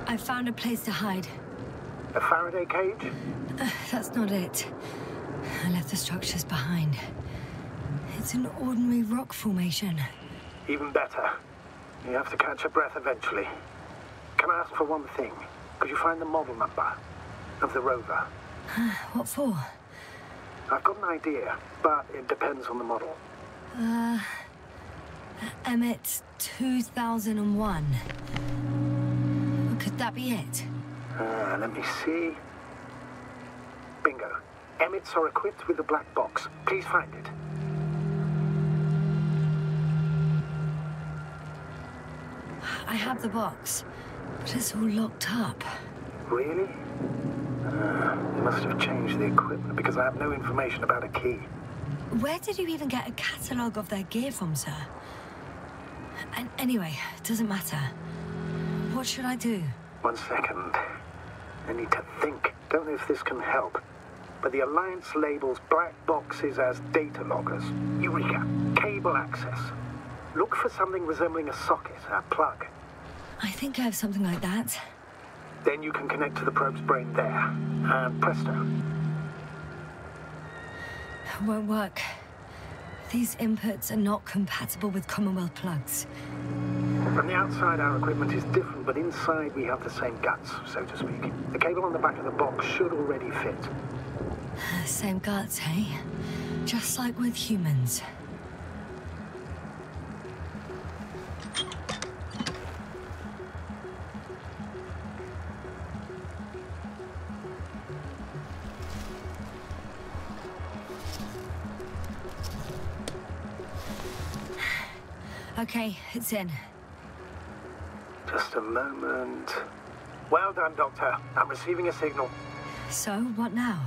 I found a place to hide. A Faraday cage? That's not it. I left the structures behind. It's an ordinary rock formation. Even better. You have to catch your breath eventually. Can I ask for one thing? Could you find the model number of the rover? What for? I've got an idea, but it depends on the model. Emmett 2001. Could that be it? Let me see. Bingo. Emmets are equipped with a black box. Please find it. I have the box, but it's all locked up. Really? They must have changed the equipment because I have no information about a key. Where did you even get a catalogue of their gear from, sir? And anyway, it doesn't matter. What should I do? 1 second. I need to think. Don't know if this can help. But the Alliance labels black boxes as data loggers. Eureka. Cable access. Look for something resembling a socket, a plug. I think I have something like that. Then you can connect to the probe's brain there. And presto. It won't work. These inputs are not compatible with Commonwealth plugs. From the outside, our equipment is different, but inside we have the same guts, so to speak. The cable on the back of the box should already fit. Same guts, eh? Just like with humans. Okay, it's in. Just a moment. Well done, Doctor. I'm receiving a signal. So, what now?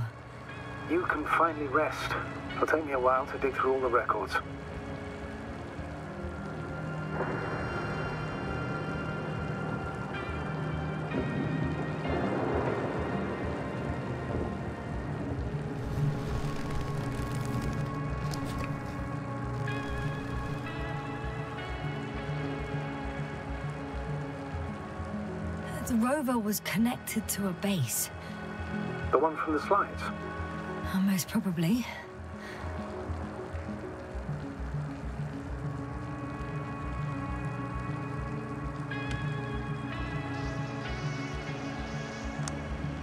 You can finally rest. It'll take me a while to dig through all the records. The rover was connected to a base. The one from the slides? Most probably.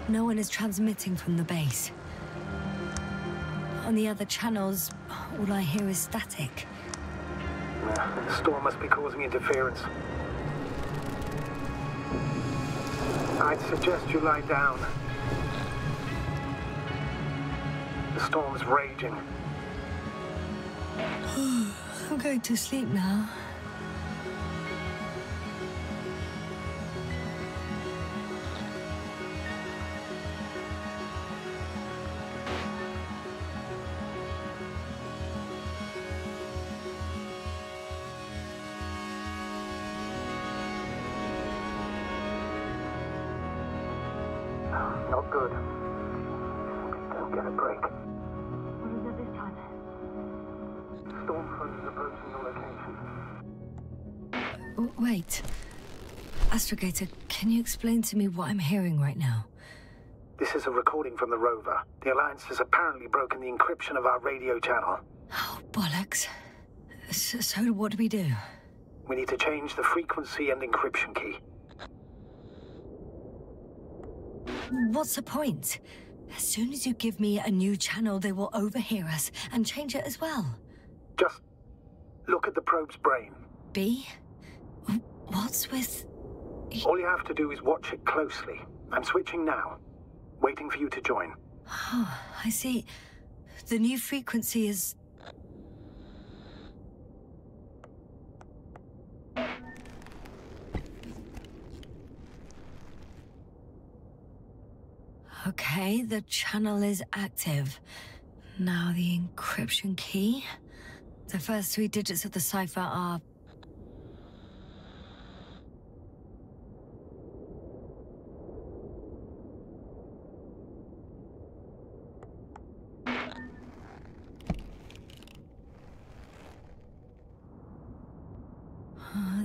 No one is transmitting from the base. On the other channels, all I hear is static. The storm must be causing interference. I'd suggest you lie down. The storm's raging. I'm going to sleep now. Not good. Don't get a break. What is it this time? Storm front is approaching the location. Wait. Astrogator, can you explain to me what I'm hearing right now? This is a recording from the rover. The Alliance has apparently broken the encryption of our radio channel. Oh, bollocks. So what do we do? We need to change the frequency and encryption key. What's the point? As soon as you give me a new channel, they will overhear us and change it as well. Just look at the probe's brain. B? What's with... All you have to do is watch it closely. I'm switching now. Waiting for you to join. Oh, I see. The new frequency is... Okay, the channel is active. Now the encryption key. The first 3 digits of the cipher are...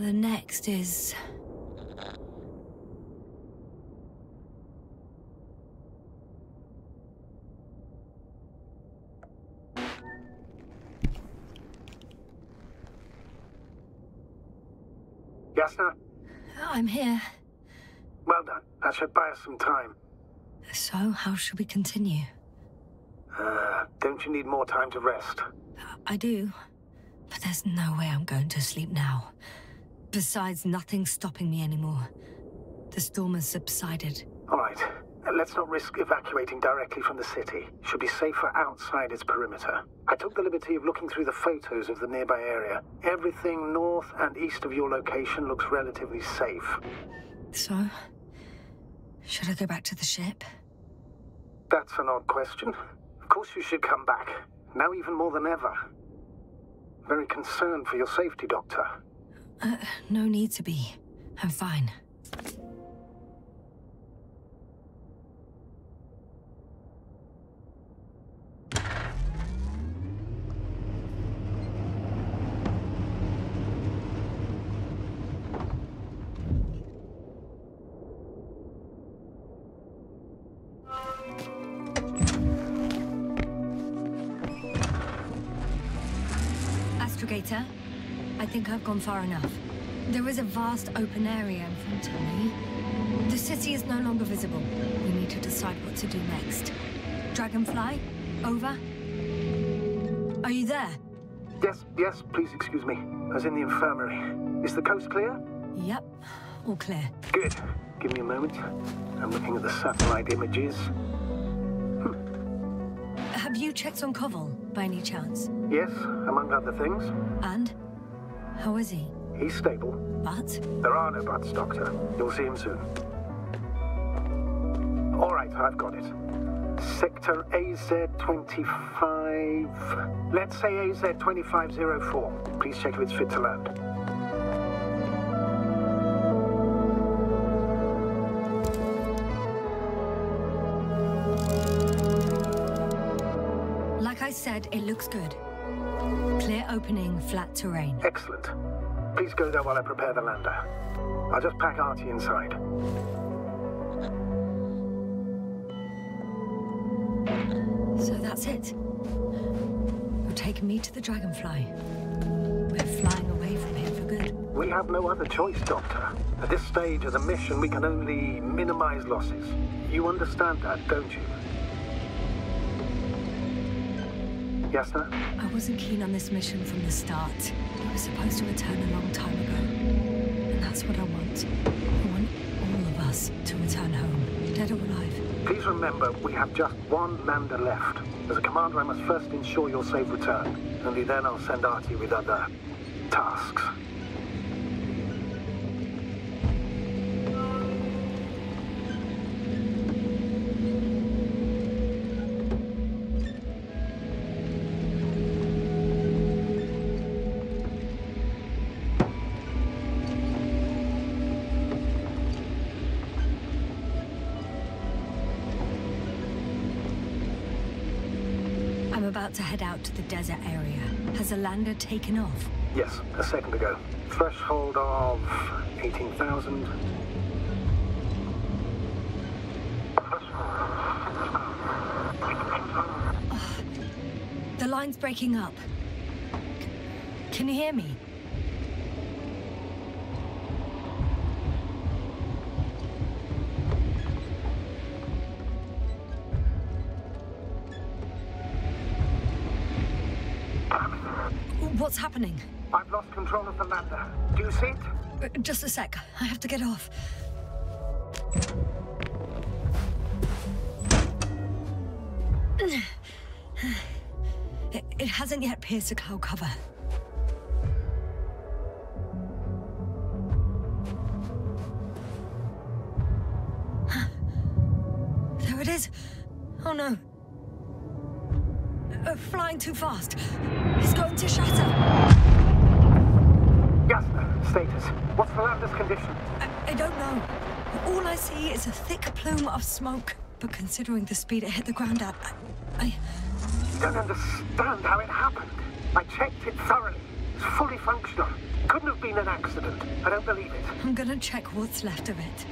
The next is... Yasna? I'm here. Well done. That should buy us some time. So, how should we continue? Don't you need more time to rest? I do. But there's no way I'm going to sleep now. Besides, nothing's stopping me anymore. The storm has subsided. All right. Let's not risk evacuating directly from the city. Should be safer outside its perimeter. I took the liberty of looking through the photos of the nearby area. Everything north and east of your location looks relatively safe. So, should I go back to the ship? That's an odd question. Of course you should come back. Now even more than ever. Very concerned for your safety, Doctor. No need to be. I'm fine. Astrogator, I think I've gone far enough. There is a vast open area in front of me. The city is no longer visible. We need to decide what to do next. Dragonfly, over. Are you there? Yes, please excuse me. I was in the infirmary. Is the coast clear? Yep, all clear. Good. Give me a moment. I'm looking at the satellite images. Have you checked on Koval, by any chance? Yes, among other things. And? How is he? He's stable. But? There are no buts, Doctor. You'll see him soon. All right, I've got it. Sector AZ-25... Let's say AZ-2504. Please check if it's fit to land. Like I said, it looks good. Clear opening, flat terrain. Excellent. Please go there while I prepare the lander. I'll just pack Artie inside. So that's it. You're taking me to the Dragonfly. We're flying away from here for good. We have no other choice, Doctor. At this stage of the mission, we can only minimize losses. You understand that, don't you? Yasna? I wasn't keen on this mission from the start. It was supposed to return a long time ago. And that's what I want. I want all of us to return home, dead or alive. Please remember, we have just one lander left. As a commander, I must first ensure your safe return. Only then I'll send Artie with other tasks. About to head out to the desert area. Has the lander taken off? Yes, a second ago. Threshold of 18,000. The line's breaking up. Can you hear me? What's happening? I've lost control of the lander. Do you see it? Just a sec. I have to get off. It hasn't yet pierced the cloud cover. There it is. Oh no. Flying too fast. It's going to shatter. Yasna, status. What's the lander's condition? I don't know. All I see is a thick plume of smoke. But considering the speed it hit the ground at, I don't understand how it happened. I checked it thoroughly. It's fully functional. Couldn't have been an accident. I don't believe it. I'm gonna check what's left of it.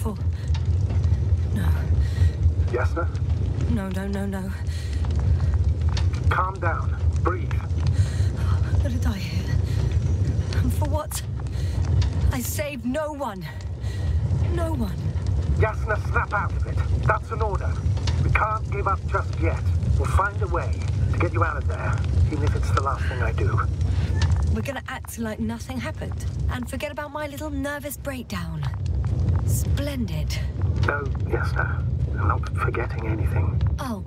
before. No. Yasna? No. Calm down. Breathe. I'm gonna die here. And for what? I saved no one. No one. Yasna, snap out of it. That's an order. We can't give up just yet. We'll find a way to get you out of there, even if it's the last thing I do. We're gonna act like nothing happened and forget about my little nervous breakdown. Splendid. No, Yasna. I'm not forgetting anything. Oh,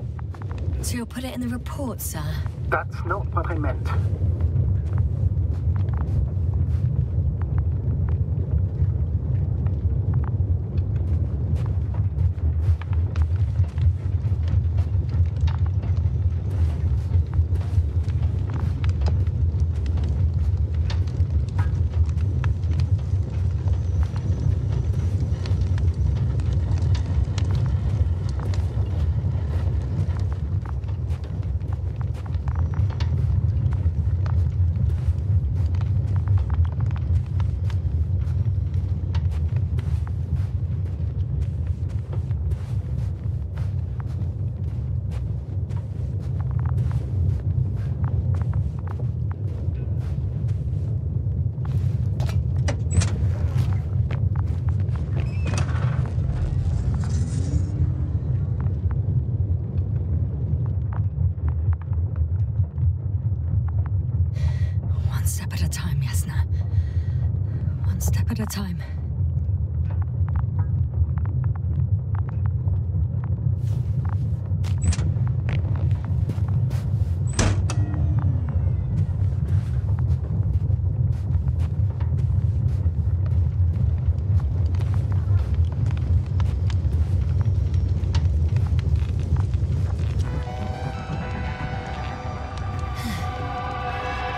so you'll put it in the report, sir? That's not what I meant. One step at a time, Yasna. One step at a time.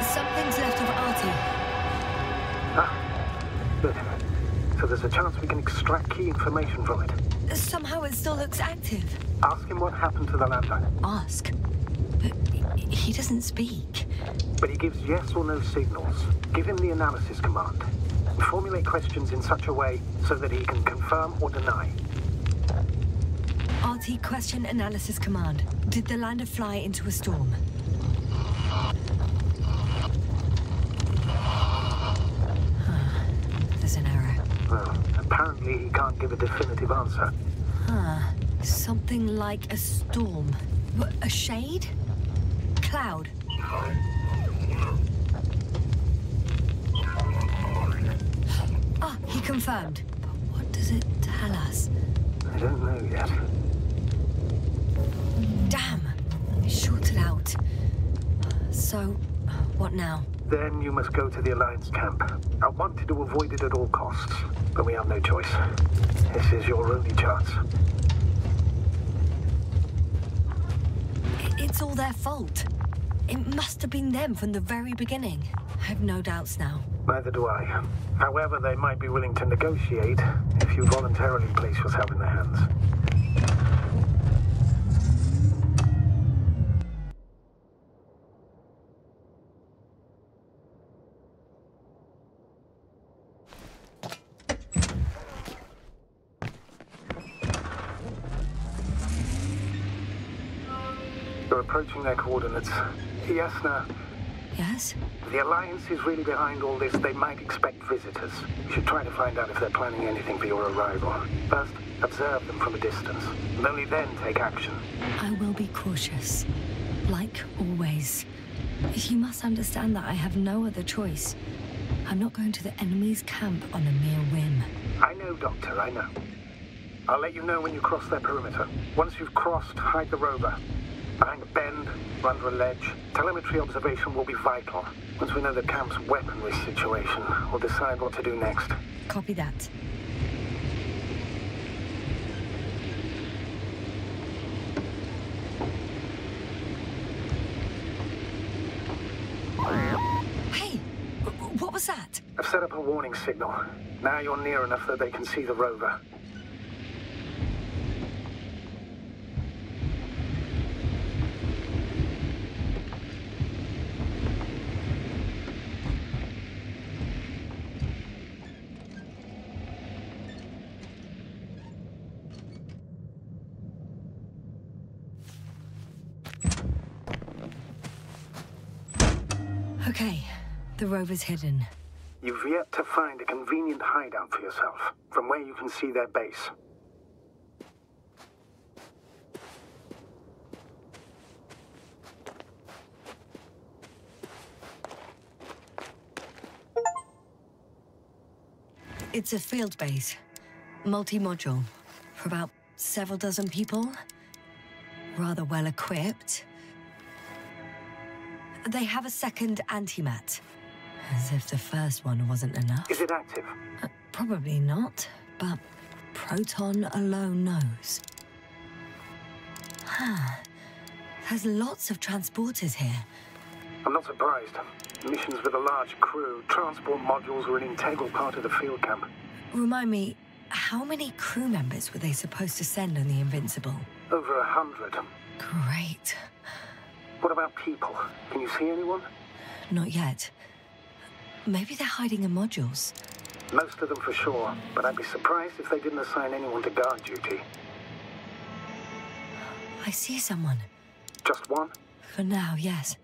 Something's left of Artie. Good. So there's a chance we can extract key information from it. Somehow it still looks active. Ask him what happened to the landline. Ask. But he doesn't speak. But he gives yes or no signals. Give him the analysis command. Formulate questions in such a way so that he can confirm or deny. RT question analysis command. Did the lander fly into a storm? There's an error. Well, apparently he can't give a definitive answer. Something like a storm. A shade? Cloud. He confirmed. But what does it tell us? I don't know yet. Damn! It shorted out. So, what now? Then you must go to the Alliance camp. I wanted to avoid it at all costs, but we have no choice. This is your only chance. It's all their fault. It must have been them from the very beginning. I have no doubts now. Neither do I. However, they might be willing to negotiate if you voluntarily place yourself in their hands. You're approaching their coordinates. Yasna. Yes? The Alliance is really behind all this. They might expect visitors. You should try to find out if they're planning anything for your arrival. First, observe them from a distance, and only then take action. I will be cautious. Like always. You must understand that I have no other choice. I'm not going to the enemy's camp on a mere whim. I know, Doctor, I know. I'll let you know when you cross their perimeter. Once you've crossed, hide the rover. Behind a bend, or under a ledge. Telemetry observation will be vital. Once we know the camp's weaponry situation, we'll decide what to do next. Copy that. Hey! What was that? I've set up a warning signal. Now you're near enough that they can see the rover. Okay, the rover's hidden. You've yet to find a convenient hideout for yourself, from where you can see their base. It's a field base, multi-module, for about several dozen people. Rather well equipped. They have a second antimat, as if the first one wasn't enough. Is it active? Probably not, but Proton alone knows. There's lots of transporters here. I'm not surprised. Missions with a large crew, transport modules were an integral part of the field camp. Remind me, how many crew members were they supposed to send on the Invincible? Over 100. Great. What about people? Can you see anyone? Not yet. Maybe they're hiding in modules. Most of them for sure, but I'd be surprised if they didn't assign anyone to guard duty. I see someone. Just one? For now, yes.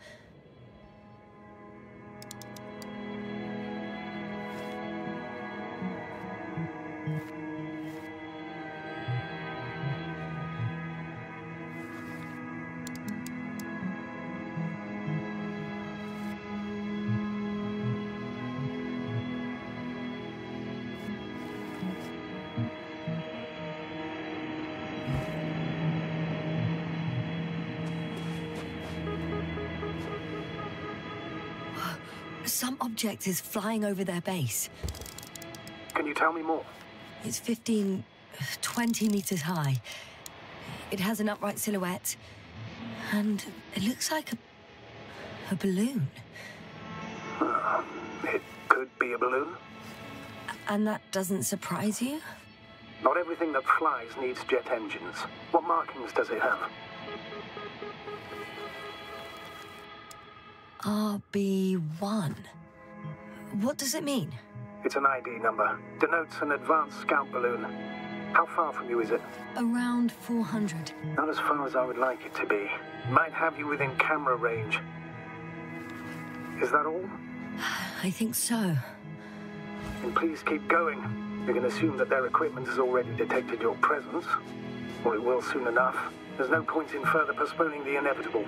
Some object is flying over their base. Can you tell me more? It's 15, 20 meters high. It has an upright silhouette, and it looks like a balloon. It could be a balloon. And that doesn't surprise you? Not everything that flies needs jet engines. What markings does it have? RB1. What does it mean? It's an ID number. Denotes an advanced scout balloon. How far from you is it? Around 400. Not as far as I would like it to be. Might have you within camera range. Is that all? I think so. Then please keep going. You can assume that their equipment has already detected your presence. Or it will soon enough. There's no point in further postponing the inevitable.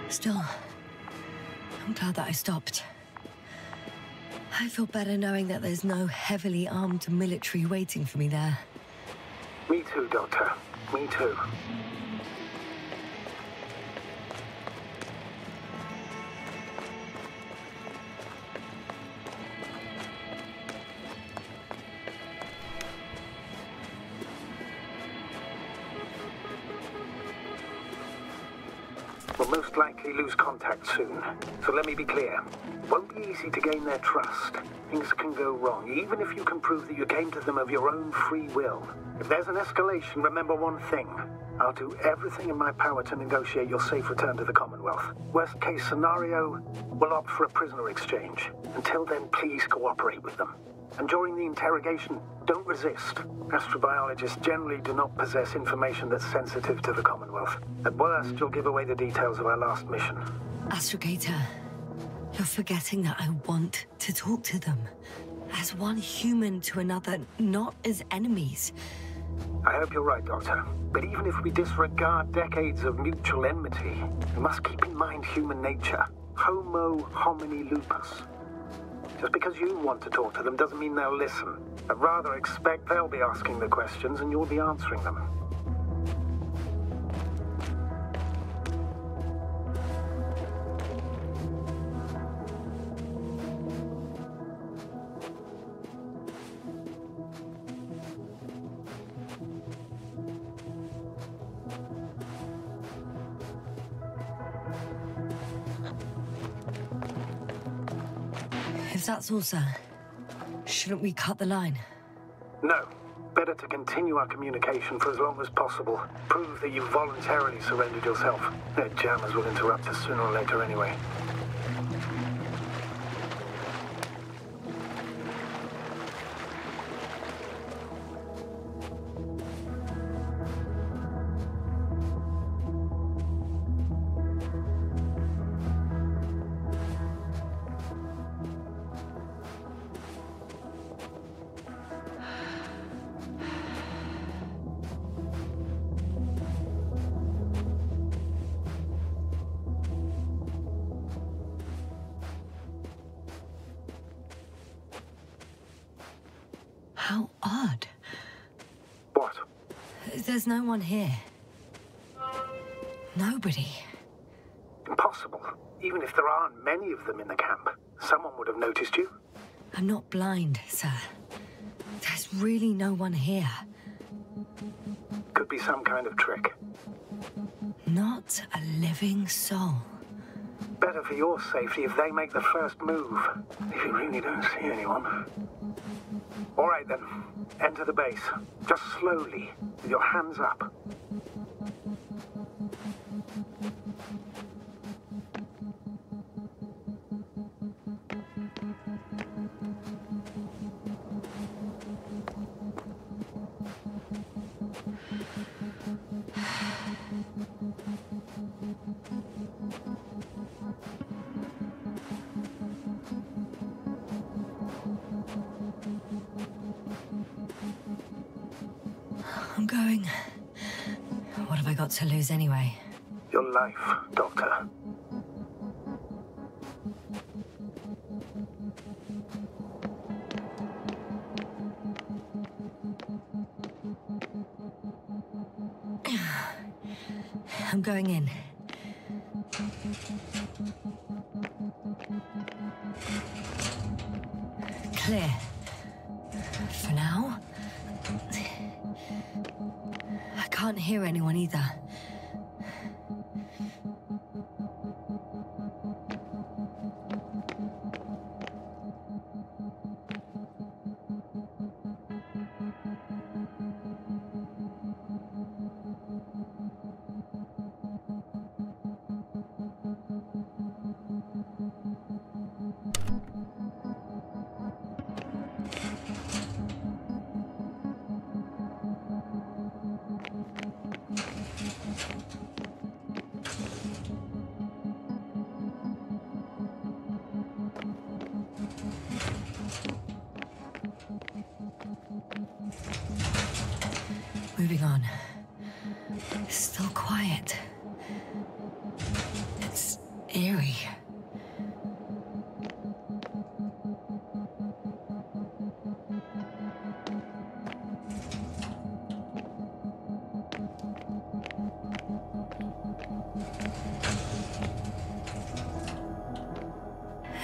Still, I'm glad that I stopped. I feel better knowing that there's no heavily armed military waiting for me there. Me too, Doctor. Me too. We'll most likely lose contact soon. So let me be clear. Won't be easy to gain their trust. Things can go wrong, even if you can prove that you came to them of your own free will. If there's an escalation, remember one thing. I'll do everything in my power to negotiate your safe return to the Commonwealth. Worst case scenario, we'll opt for a prisoner exchange. Until then, please cooperate with them. And during the interrogation, don't resist. Astrobiologists generally do not possess information that's sensitive to the Commonwealth. At worst, you'll give away the details of our last mission. Astrogator, you're forgetting that I want to talk to them. As one human to another, not as enemies. I hope you're right, Doctor. But even if we disregard decades of mutual enmity, we must keep in mind human nature. Homo homini lupus. Just because you want to talk to them doesn't mean they'll listen. I'd rather expect they'll be asking the questions and you'll be answering them. If that's all, sir, shouldn't we cut the line? No. Better to continue our communication for as long as possible. Prove that you voluntarily surrendered yourself. Their jammers will interrupt us sooner or later anyway. How odd. What? There's no one here. Nobody. Impossible. Even if there aren't many of them in the camp, someone would have noticed you. I'm not blind, sir. There's really no one here. Could be some kind of trick. Not a living soul. Better for your safety if they make the first move. If you really don't see anyone. All right then. Enter the base. Just slowly, with your hands up. I'm going. What have I got to lose anyway? Your life, Doctor. I'm going in. Clear. For now. I can't hear anyone either. Moving on. It's still quiet. It's eerie.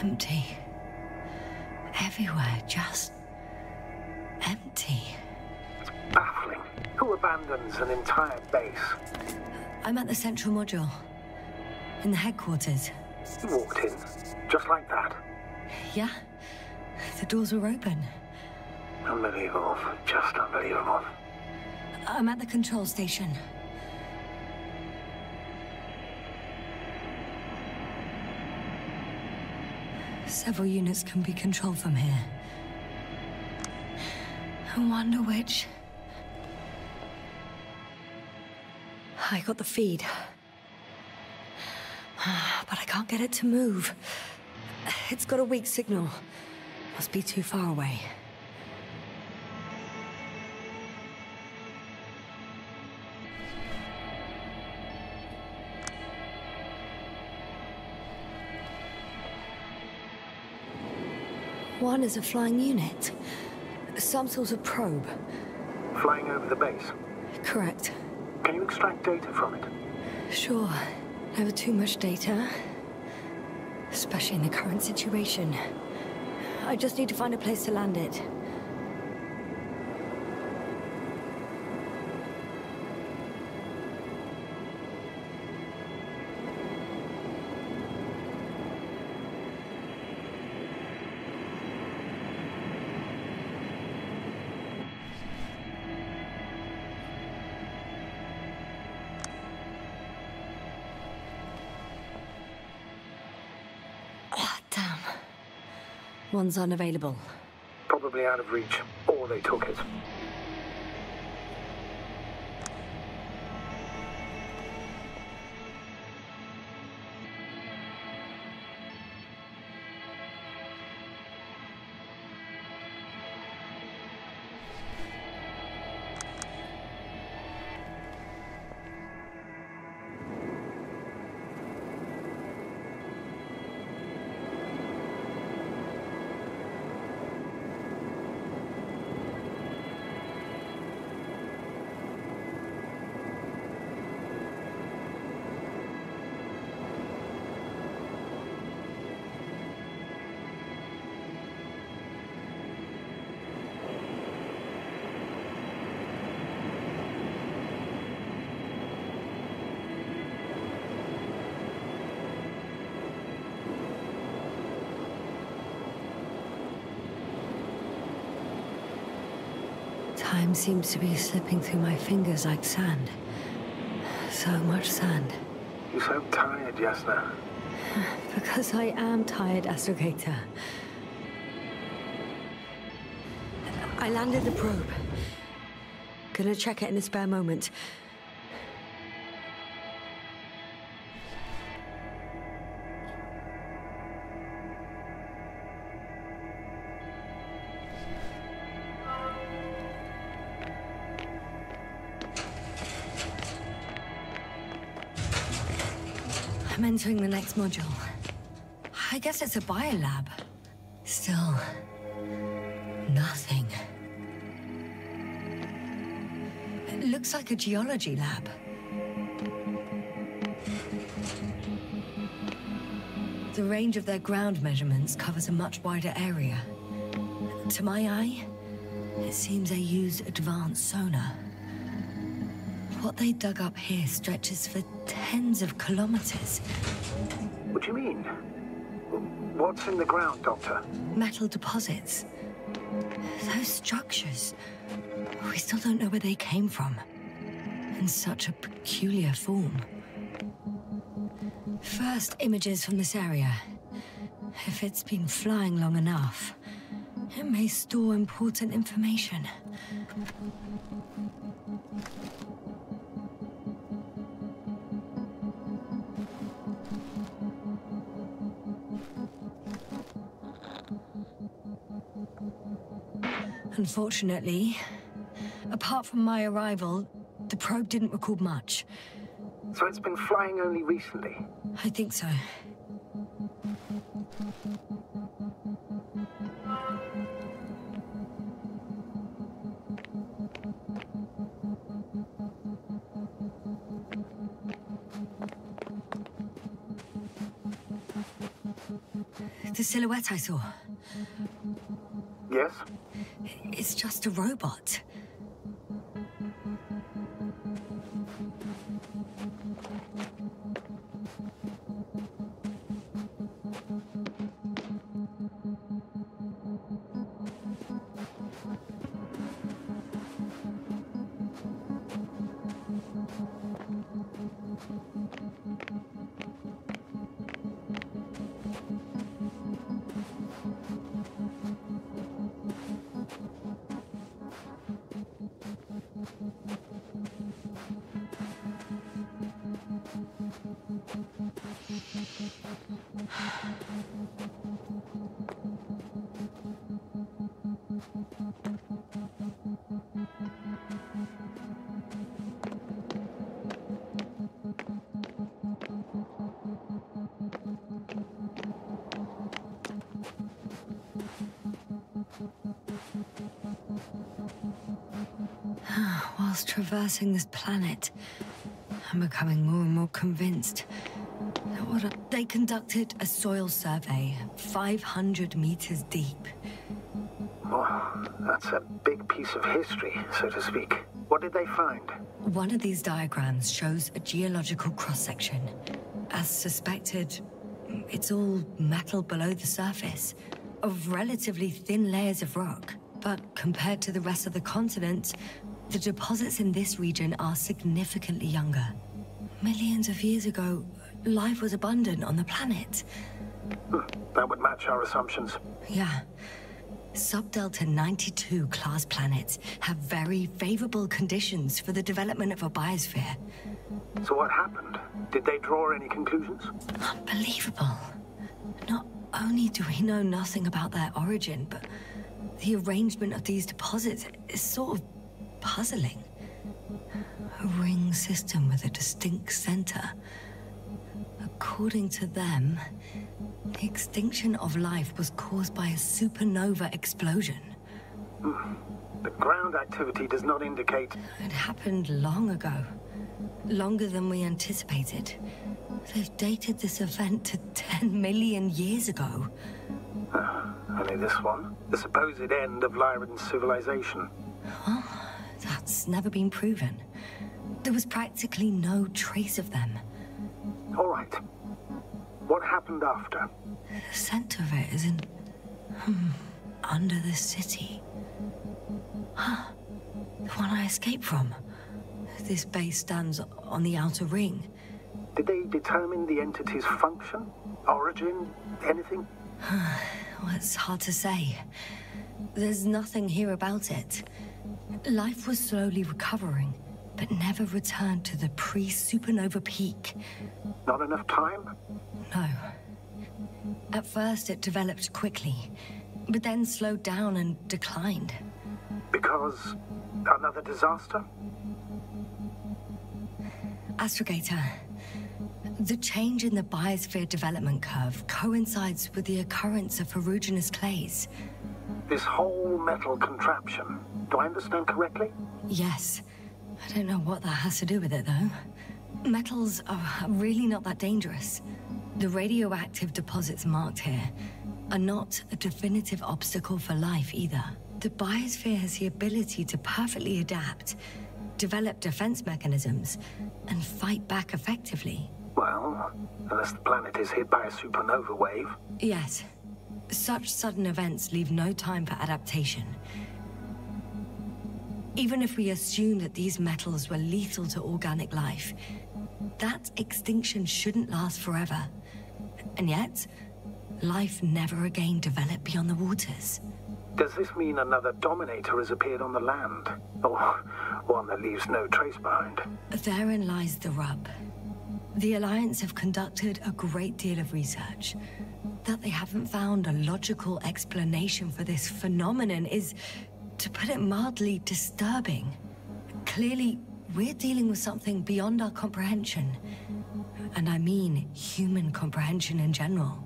Empty. Everywhere, just empty. Baffling. Who abandons an entire base? I'm at the central module. In the headquarters. You walked in, just like that. Yeah? The doors were open. Unbelievable. Just unbelievable. I'm at the control station. Several units can be controlled from here. I wonder which... I got the feed. But I can't get it to move. It's got a weak signal. Must be too far away. One is a flying unit. Some sort of probe. Flying over the base. Correct. Can you extract data from it? Sure. Never too much data. Especially in the current situation. I just need to find a place to land it. Damn. One's unavailable. Probably out of reach, or they took it. Time seems to be slipping through my fingers like sand. So much sand. You sound tired, Yasna. Because I am tired, Astrogator. I landed the probe. Gonna check it in a spare moment. I'm entering the next module. I guess it's a biolab. Still, nothing. It looks like a geology lab. The range of their ground measurements covers a much wider area. To my eye, it seems they use advanced sonar. What they dug up here stretches for tens of kilometers. What do you mean? What's in the ground, Doctor? Metal deposits. Those structures. We still don't know where they came from. In such a peculiar form. First images from this area. If it's been flying long enough, it may store important information. Unfortunately, apart from my arrival, the probe didn't record much. So it's been flying only recently? I think so. The silhouette I saw. Yes? It's just a robot. Whilst traversing this planet, I'm becoming more and more convinced that they conducted a soil survey 500 meters deep. Oh, that's a big piece of history, so to speak. What did they find? One of these diagrams shows a geological cross-section. As suspected, it's all metal below the surface, of relatively thin layers of rock. But compared to the rest of the continent, the deposits in this region are significantly younger. Millions of years ago, life was abundant on the planet. That would match our assumptions. Yeah. Sub-Delta 92 class planets have very favorable conditions for the development of a biosphere. So what happened? Did they draw any conclusions? Unbelievable. Not only do we know nothing about their origin, but the arrangement of these deposits is sort of puzzling. A ring system with a distinct center. According to them, the extinction of life was caused by a supernova explosion. The ground activity does not indicate... It happened long ago. Longer than we anticipated. They've dated this event to 10 million years ago. Only this one? The supposed end of Lyran's civilization? Well, that's never been proven. There was practically no trace of them. All right. What happened after? The center of it is in... under the city. Huh. The one I escaped from. This base stands on the outer ring. Did they determine the entity's function? Origin? Anything? Well, it's hard to say. There's nothing here about it. Life was slowly recovering, but never returned to the pre-supernova peak. Not enough time? No. At first, it developed quickly, but then slowed down and declined. Because another disaster? Astrogator, the change in the biosphere development curve coincides with the occurrence of ferruginous clays. This whole metal contraption, do I understand correctly? Yes. I don't know what that has to do with it, though. Metals are really not that dangerous. The radioactive deposits marked here are not a definitive obstacle for life either. The biosphere has the ability to perfectly adapt, develop defense mechanisms, and fight back effectively. Well, unless the planet is hit by a supernova wave. Yes. Such sudden events leave no time for adaptation. Even if we assume that these metals were lethal to organic life, that extinction shouldn't last forever. And yet, life never again developed beyond the waters. Does this mean another Dominator has appeared on the land? Or one that leaves no trace behind? Therein lies the rub. The Alliance have conducted a great deal of research. That they haven't found a logical explanation for this phenomenon is, to put it mildly, disturbing. Clearly, we're dealing with something beyond our comprehension. And I mean human comprehension in general.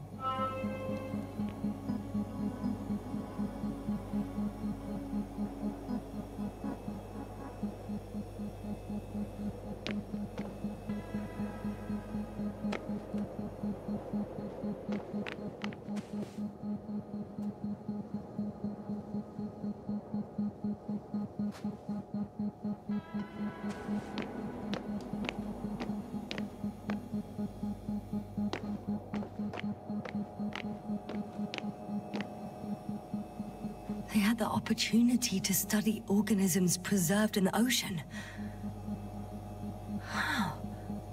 They had the opportunity to study organisms preserved in the ocean. Wow.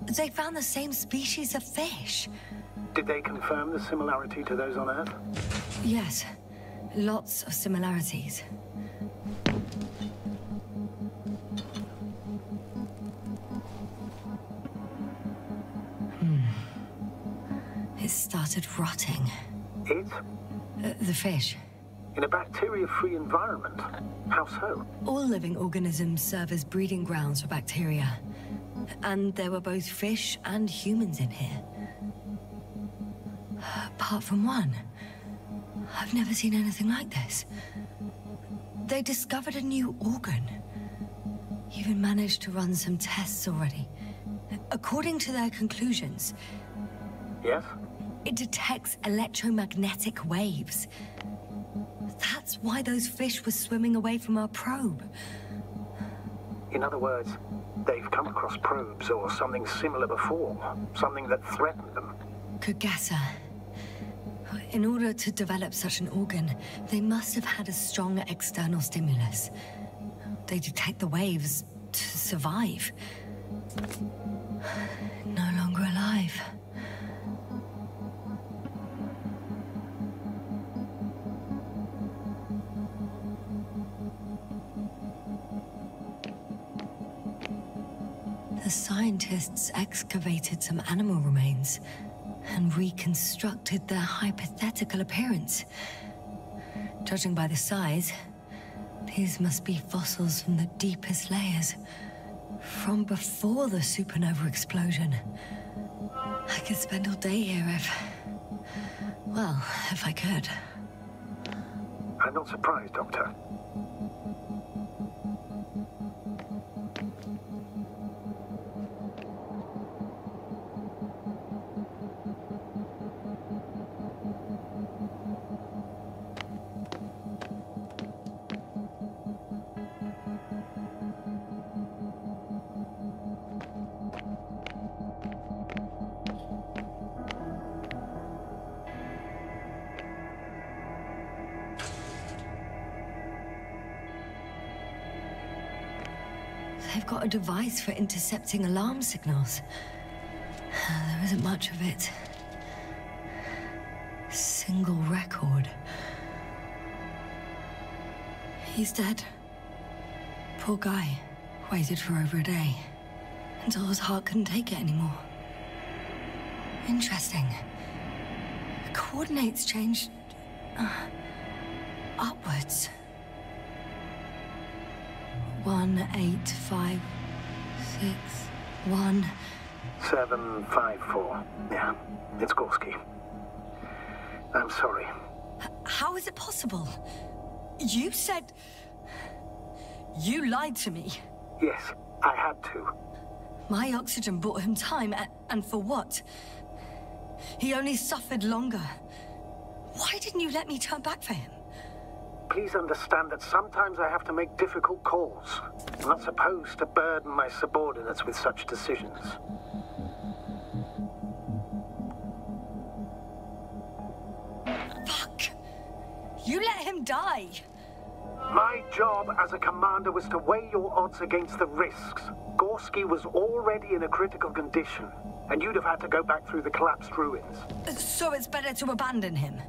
They found the same species of fish. Did they confirm the similarity to those on Earth? Yes. Lots of similarities. It started rotting. It? The fish. In a bacteria-free environment? How so? All living organisms serve as breeding grounds for bacteria. And there were both fish and humans in here. Apart from one. I've never seen anything like this. They discovered a new organ. Even managed to run some tests already. According to their conclusions... Yes? It detects electromagnetic waves. That's why those fish were swimming away from our probe. In other words, they've come across probes or something similar before. Something that threatened them. Could guess her. In order to develop such an organ, they must have had a strong external stimulus. They detect the waves to survive. No longer alive. The scientists excavated some animal remains and reconstructed their hypothetical appearance. Judging by the size, these must be fossils from the deepest layers, from before the supernova explosion. I could spend all day here if I could. I'm not surprised, Doctor. They've got a device for intercepting alarm signals. There isn't much of it. Single record. He's dead. Poor guy. Waited for over a day. Until his heart couldn't take it anymore. Interesting. The coordinates changed... upwards. 1, 8, 5, 6, 1... 7, 5, 4. Yeah, it's Gorski. I'm sorry. How is it possible? You said... You lied to me. Yes, I had to. My oxygen bought him time, and for what? He only suffered longer. Why didn't you let me turn back for him? Please understand that sometimes I have to make difficult calls. I'm not supposed to burden my subordinates with such decisions. Fuck! You let him die! My job as a commander was to weigh your odds against the risks. Gorski was already in a critical condition, and you'd have had to go back through the collapsed ruins. So it's better to abandon him?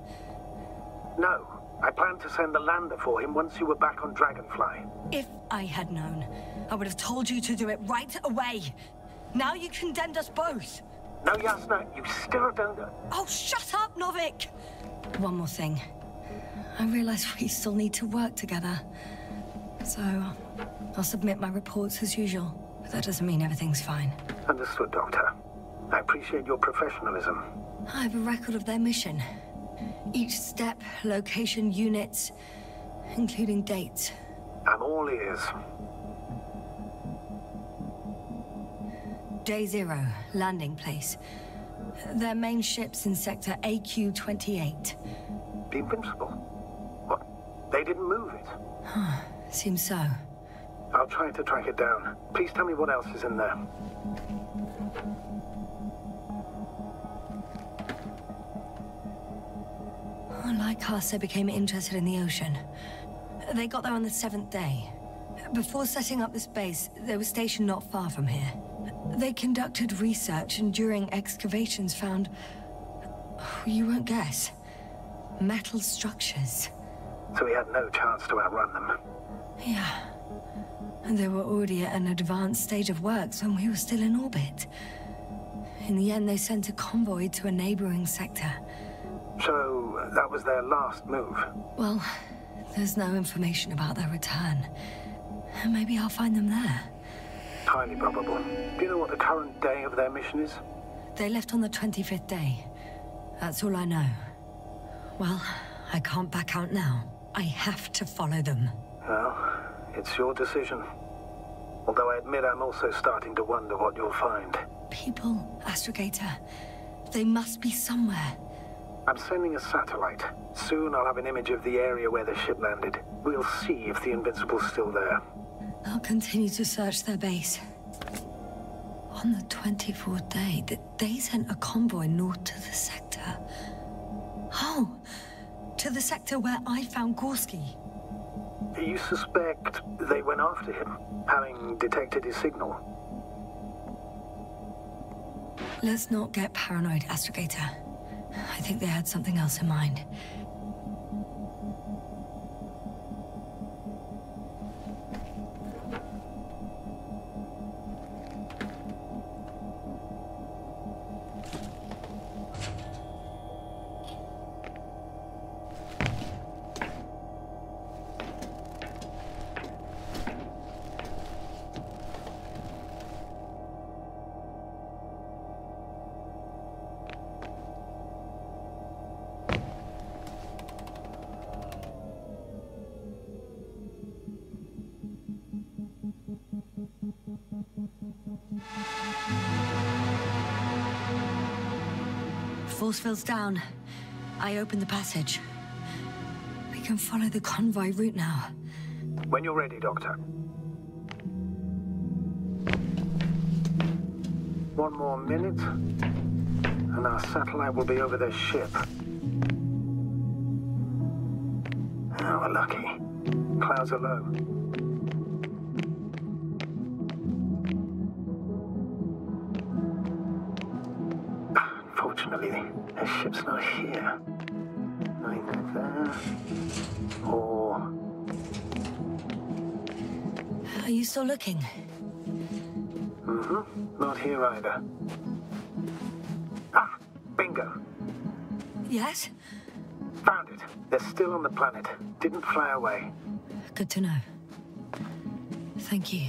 No. I planned to send the lander for him once you were back on Dragonfly. If I had known, I would have told you to do it right away. Now you condemned us both. No, Yasna, you still don't... Oh, shut up, Novik! One more thing. I realize we still need to work together. So, I'll submit my reports as usual. But that doesn't mean everything's fine. Understood, Doctor. I appreciate your professionalism. I have a record of their mission. Each step, location, units, including dates. I'm all ears. Day 0, landing place. Their main ship's in sector AQ-28. The Invincible? What? They didn't move it? Seems so. I'll try to track it down. Please tell me what else is in there. Lycars, they became interested in the ocean. They got there on the 7th day. Before setting up this base, they were stationed not far from here. They conducted research and during excavations found... you won't guess. Metal structures. So we had no chance to outrun them. Yeah. And they were already at an advanced stage of works when we were still in orbit. In the end, they sent a convoy to a neighboring sector. So, that was their last move? Well, there's no information about their return. Maybe I'll find them there. Highly probable. Do you know what the current day of their mission is? They left on the 25th day. That's all I know. Well, I can't back out now. I have to follow them. Well, it's your decision. Although I admit I'm also starting to wonder what you'll find. People, Astrogator. They must be somewhere. I'm sending a satellite. Soon I'll have an image of the area where the ship landed. We'll see if the Invincible's still there. I'll continue to search their base. On the 24th day, they sent a convoy north to the sector. Oh, to the sector where I found Gorski. You suspect they went after him, having detected his signal? Let's not get paranoid, Astrogator. I think they had something else in mind. Force field's down. I opened the passage. We can follow the convoy route now. When you're ready, Doctor. One more minute, and our satellite will be over their ship. Oh, we're lucky. Clouds are low. Their ship's not here. Neither there. Or... Are you still looking? Mm-hmm. Not here either. Ah! Bingo! Yes? Found it. They're still on the planet. Didn't fly away. Good to know. Thank you.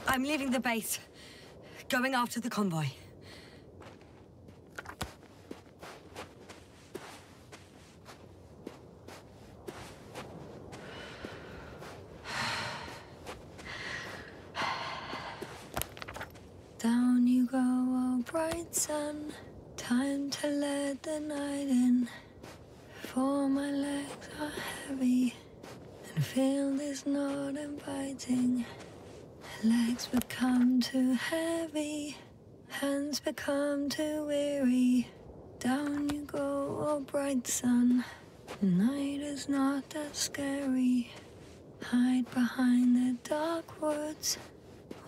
I'm leaving the base. Going after the convoy. Down you go, oh bright sun. Time to let the night in. For my legs are heavy and feel this not inviting. Legs become too heavy, hands become too weary. Down you go, oh bright sun. Night is not that scary. Hide behind the dark woods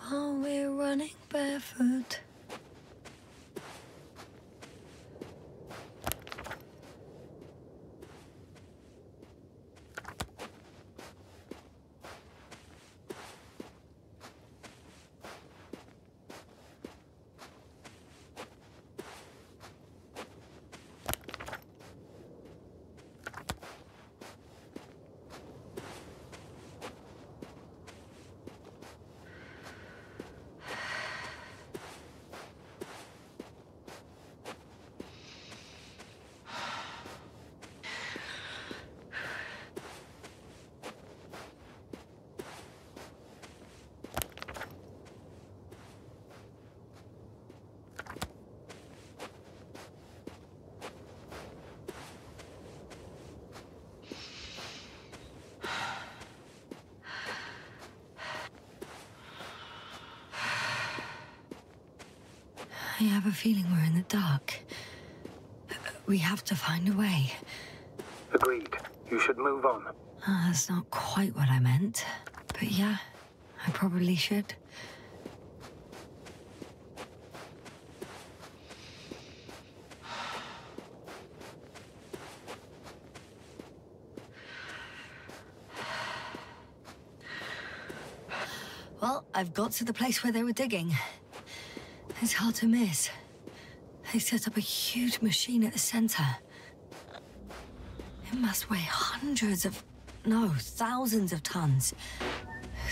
while we're running barefoot. I have a feeling we're in the dark. We have to find a way. Agreed. You should move on. That's not quite what I meant. But yeah, I probably should. Well, I've got to the place where they were digging. It's hard to miss. They set up a huge machine at the center. It must weigh thousands of tons.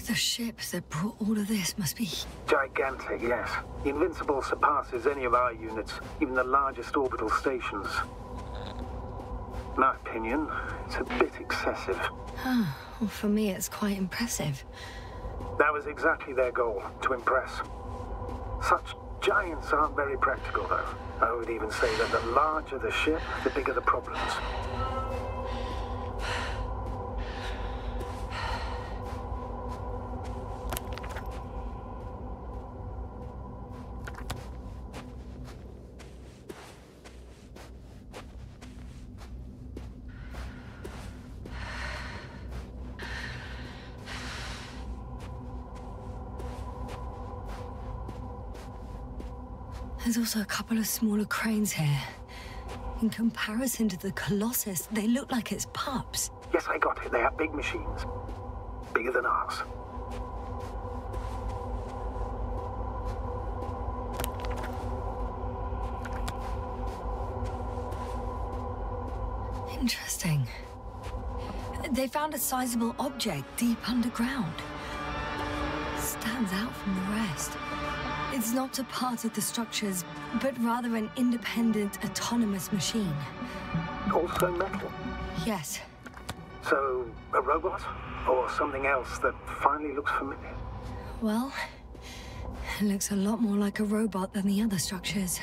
The ship that brought all of this must be... Gigantic, yes. The Invincible surpasses any of our units, even the largest orbital stations. In my opinion, it's a bit excessive. Well, for me, it's quite impressive. That was exactly their goal, to impress. Such giants aren't very practical, though. I would even say that the larger the ship, the bigger the problems. There's also a couple of smaller cranes here. In comparison to the Colossus, they look like it's pups. Yes, I got it. They have big machines. Bigger than ours. Interesting. They found a sizable object deep underground. Stands out from the rest. It's not a part of the structures, but rather an independent, autonomous machine. Also metal? Yes. So, a robot? Or something else that finally looks familiar? Well, it looks a lot more like a robot than the other structures.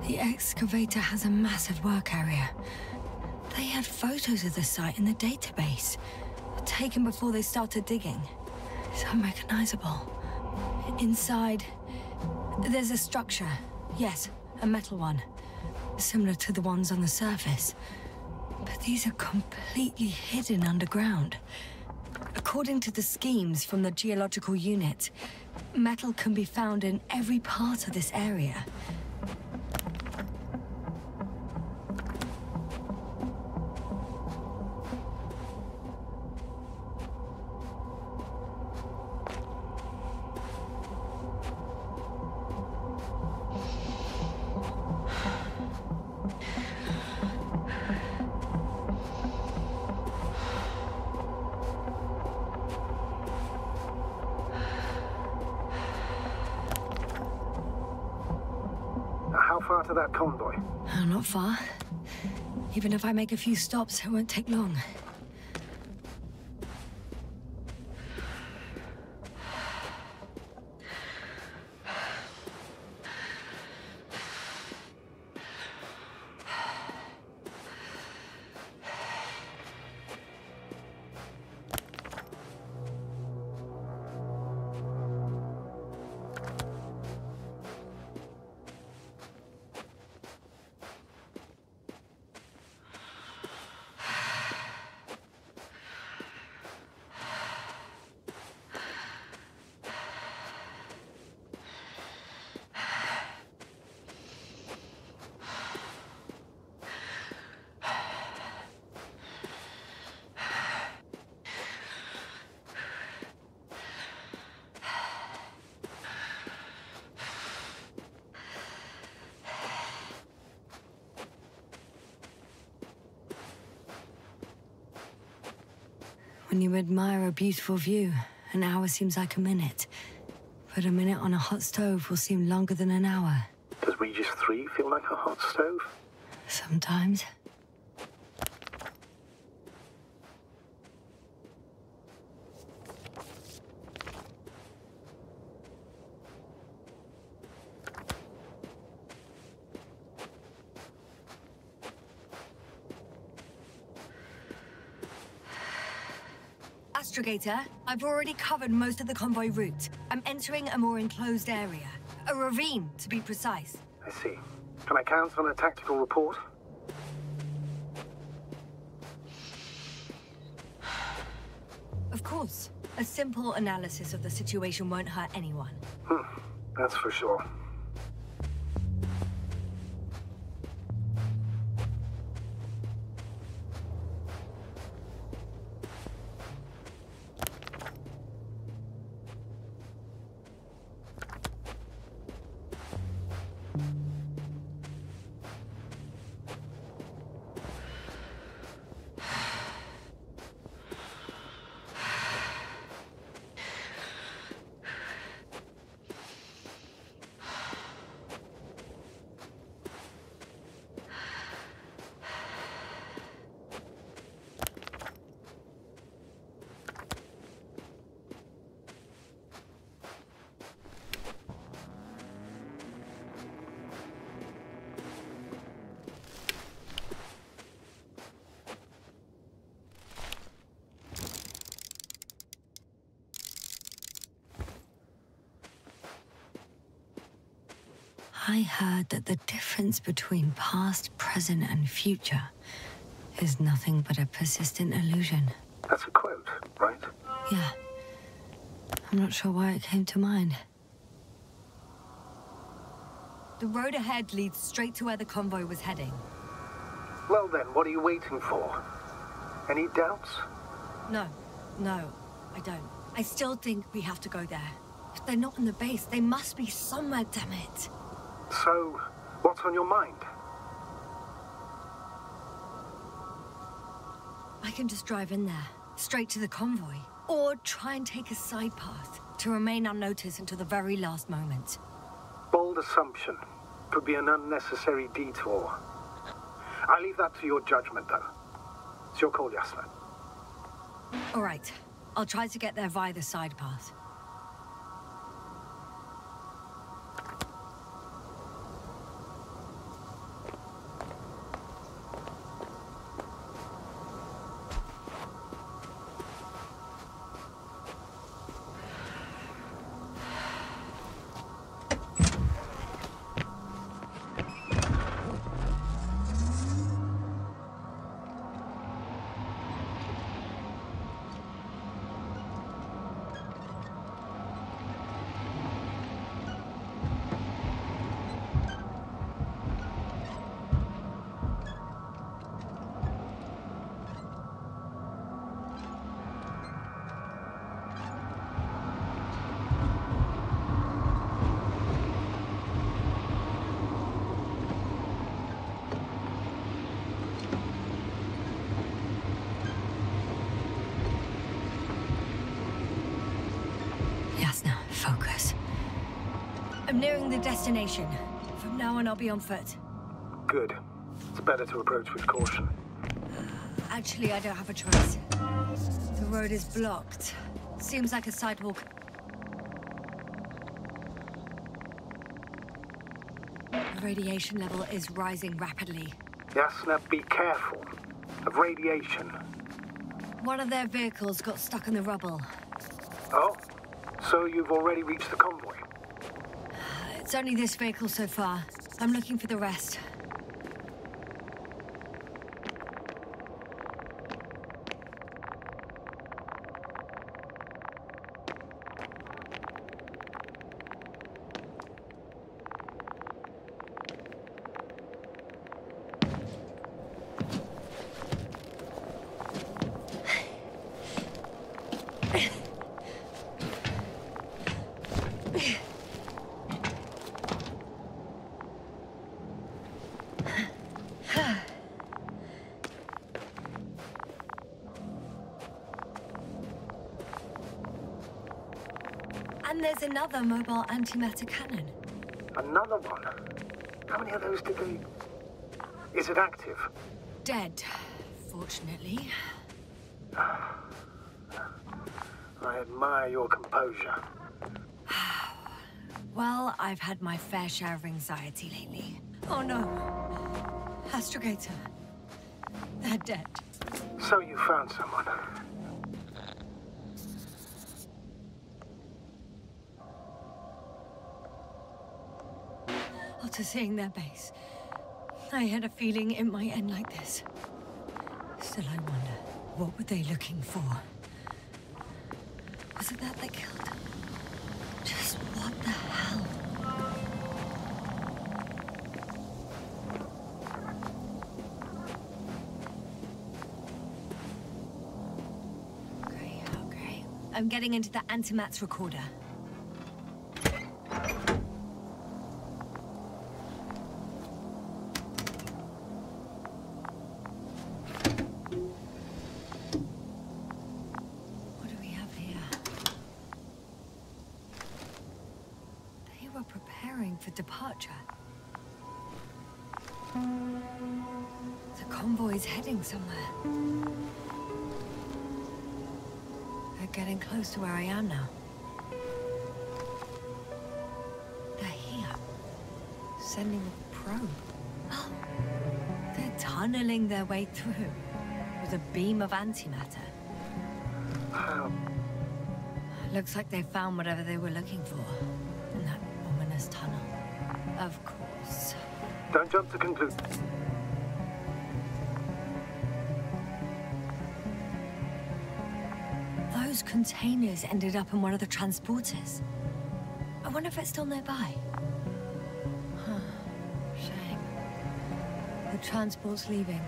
The excavator has a massive work area. They had photos of the site in the database, taken before they started digging. It's unrecognizable. Inside, there's a structure. Yes, a metal one. Similar to the ones on the surface. But these are completely hidden underground. According to the schemes from the geological unit, metal can be found in every part of this area. How far to that convoy? Oh, not far. Even if I make a few stops, it won't take long. When you admire a beautiful view, an hour seems like a minute. But a minute on a hot stove will seem longer than an hour. Does Regis 3 feel like a hot stove? Sometimes. Astrogator, I've already covered most of the convoy route. I'm entering a more enclosed area. A ravine, to be precise. I see. Can I count on a tactical report? Of course. A simple analysis of the situation won't hurt anyone. That's for sure. I heard that the difference between past, present, and future is nothing but a persistent illusion. That's a quote, right? Yeah. I'm not sure why it came to mind. The road ahead leads straight to where the convoy was heading. Well then, what are you waiting for? Any doubts? No, I don't. I still think we have to go there. If they're not in the base, they must be somewhere, damn it. So, what's on your mind? I can just drive in there, straight to the convoy. Or try and take a side path to remain unnoticed until the very last moment. Bold assumption. Could be an unnecessary detour. I leave that to your judgment, though. It's your call, Yasna. All right. I'll try to get there via the side path. Focus. I'm nearing the destination. From now on, I'll be on foot. Good. It's better to approach with caution. Actually, I don't have a choice. The road is blocked. Seems like a sidewalk. The radiation level is rising rapidly. Yasna, be careful. Of radiation. One of their vehicles got stuck in the rubble. Oh? So you've already reached the convoy? It's only this vehicle so far. I'm looking for the rest. And there's another mobile antimatter cannon. Another one? How many of those did they... Is it active? Dead, fortunately. I admire your composure. Well, I've had my fair share of anxiety lately. Oh no. Astrogator. They're dead. So you found someone. After seeing their base, I had a feeling it might end like this. Still, I wonder, what were they looking for? Was it that they killed? Just what the hell? Okay. I'm getting into the antimat's recorder. For departure. The convoy's heading somewhere. They're getting close to where I am now. They're here. Sending a probe. Oh, they're tunneling their way through with a beam of antimatter. How? Looks like they found whatever they were looking for in that ominous tunnel. Of course. Don't jump to conclusions. Those containers ended up in one of the transporters. I wonder if it's still nearby. Huh. Shame. The transport's leaving.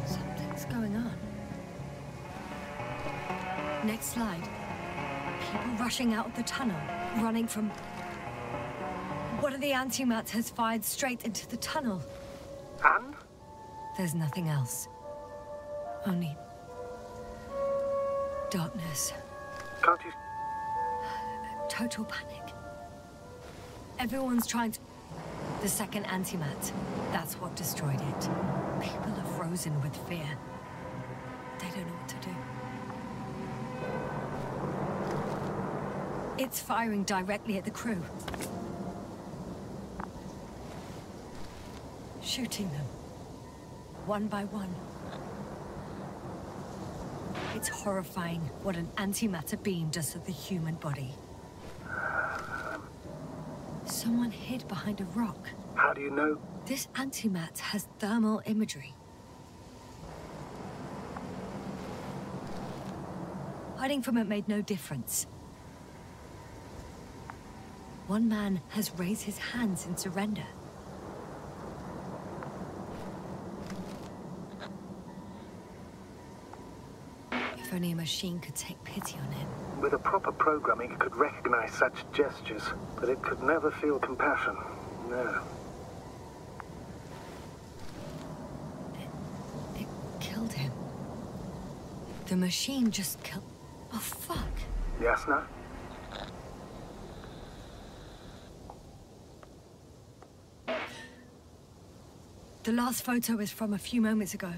Something's going on. Next slide. People rushing out of the tunnel, running from... One of the antimats has fired straight into the tunnel. And? There's nothing else. Only darkness. Can't you... Total panic. Everyone's trying to... The second antimat. That's what destroyed it. People are frozen with fear. They don't know what to do. It's firing directly at the crew. Shooting them. One by one. It's horrifying what an antimatter beam does to the human body. Someone hid behind a rock. How do you know? This antimat has thermal imagery. Hiding from it made no difference. One man has raised his hands in surrender. If only a machine could take pity on him. With a proper programming, it could recognize such gestures, but it could never feel compassion. No. It killed him. The machine just killed... Oh, fuck. Yasna? The last photo is from a few moments ago.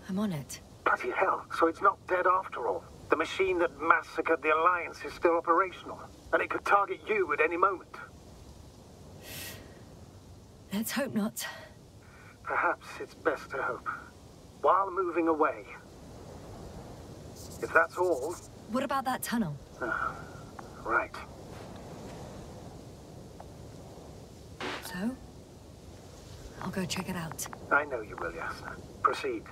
I'm on it. Bloody hell, so it's not dead after all. The machine that massacred the Alliance is still operational, and it could target you at any moment. Let's hope not. Perhaps it's best to hope. While moving away. If that's all... What about that tunnel? Right. So? I'll go check it out. I know you will, Yasna. Proceed.